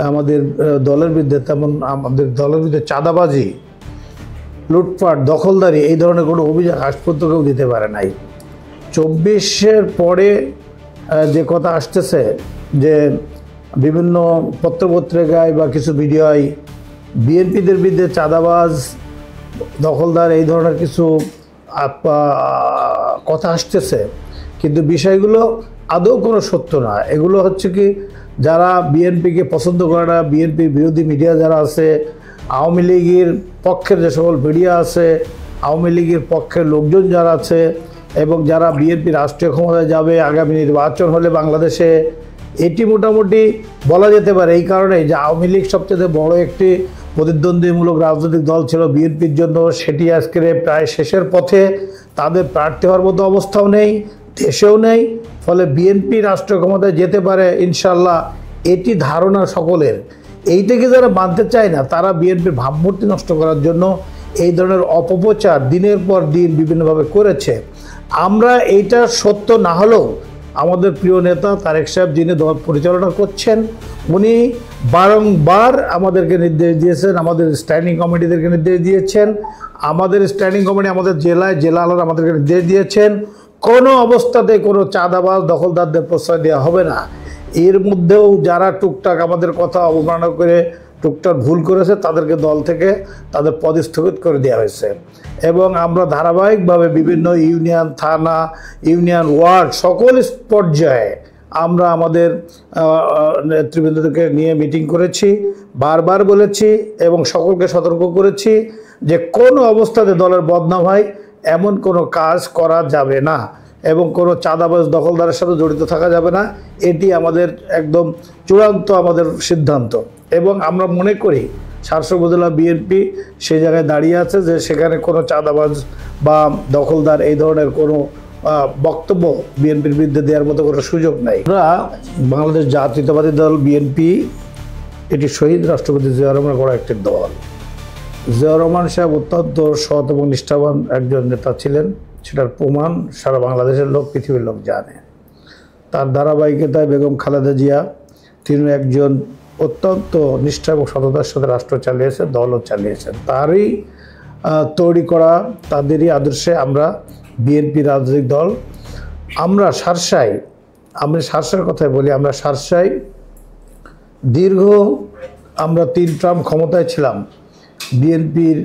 আমাদের দলের বিরুদ্ধে তেমন আমাদের দলের বিরুদ্ধে চাঁদাবাজি, লুটপাট, দখলদারি এই ধরনের কোনো অভিযোগ আজ পর্যন্ত কেউ দিতে পারে নাই। 24-এর পরে যে কথা আসতেছে যে বিভিন্ন পত্রপত্রিকায় বা কিছু ভিডিওয় বিএনপিদের বিরুদ্ধে চাঁদাবাজ, দখলদার এই ধরনের কিছু কথা আসতেছে, কিন্তু বিষয়গুলো আদৌ কোনো সত্য না। এগুলো হচ্ছে কি, যারা বিএনপিকে পছন্দ করে না, বিএনপির বিরোধী মিডিয়া যারা আছে, আওয়ামী লীগের পক্ষের যে সকল মিডিয়া আছে, আওয়ামী লীগের পক্ষের লোকজন যারা আছে এবং যারা বিএনপি রাষ্ট্রীয় ক্ষমতায় যাবে আগামী নির্বাচন হলে বাংলাদেশে, এটি মোটামুটি বলা যেতে পারে এই কারণে যে আওয়ামী লীগ সবচেয়ে বড় একটি প্রতিদ্বন্দ্বীমূলক রাজনৈতিক দল ছিল বিএনপির জন্য, সেটি আজকের প্রায় শেষের পথে। তাদের প্রার্থী হওয়ার মতো অবস্থাও নেই, দেশেও নেই। ফলে বিএনপি রাষ্ট্রীয় ক্ষমতায় যেতে পারে ইনশাল্লাহ, এটি ধারণা সকলের। এইটাকে যারা মানতে চায় না, তারা বিএনপির ভাবমূর্তি নষ্ট করার জন্য এই ধরনের অপপ্রচার দিনের পর দিন বিভিন্নভাবে করেছে। আমরা এইটা সত্য না হলেও আমাদের প্রিয় নেতা তারেক সাহেব, যিনি দল পরিচালনা করছেন, উনি বারংবার আমাদেরকে নির্দেশ দিয়েছেন, আমাদের স্ট্যান্ডিং কমিটিদেরকে নির্দেশ দিয়েছেন, আমাদের স্ট্যান্ডিং কমিটি আমাদের জেলা আলাদা আমাদেরকে নির্দেশ দিয়েছেন, কোনো অবস্থাতে কোনো চাঁদাবাজ, দখলদারদের প্রশ্রয় দেওয়া হবে না। এর মধ্যেও যারা টুকটাক আমাদের কথা অবমাননা করে টুকটাক ভুল করেছে, তাদেরকে দল থেকে তাদের পদস্থগিত করে দেওয়া হয়েছে। এবং আমরা ধারাবাহিকভাবে বিভিন্ন ইউনিয়ন, থানা, ইউনিয়ন, ওয়ার্ড সকল পর্যায়ে আমরা আমাদের নেতৃবৃন্দকে নিয়ে মিটিং করেছি, বারবার বলেছি এবং সকলকে সতর্ক করেছি যে কোনো অবস্থাতে দলের বদনাম হয় এমন কোনো কাজ করা যাবে না এবং কোনো চাঁদাবাজ, দখলদারের সাথে জড়িত থাকা যাবে না। এটি আমাদের একদম চূড়ান্ত আমাদের সিদ্ধান্ত। এবং আমরা মনে করি শার্শা উপজেলা বিএনপি সেই জায়গায় দাঁড়িয়ে আছে যে সেখানে কোনো চাঁদাবাজ বা দখলদার এই ধরনের কোনো বক্তব্য বিএনপির বিরুদ্ধে দেওয়ার মতো কোনো সুযোগ নাই। আমরা বাংলাদেশ জাতীয়তাবাদী দল বিএনপি, এটি শহীদ রাষ্ট্রপতি জিয়া রহমানের গড়া একটি দল। জিয়া রহমান সাহেব অত্যন্ত সৎ এবং নিষ্ঠাবান একজন নেতা ছিলেন, সেটার প্রমাণ সারা বাংলাদেশের লোক, পৃথিবীর লোক জানে। তার ধারাবাহিকতায় বেগম খালেদা জিয়া, তিনি একজন অত্যন্ত নিষ্ঠা এবং সততার সাথে রাষ্ট্র চালিয়েছেন, দলও চালিয়েছেন। তারই তৈরি করা, তাদেরই আদর্শে আমরা বিএনপি রাজনৈতিক দল। আমরা শার্শার কথাই বলি, আমরা শার্শায় দীর্ঘ আমরা 3 টার্ম ক্ষমতায় ছিলাম। বিএনপির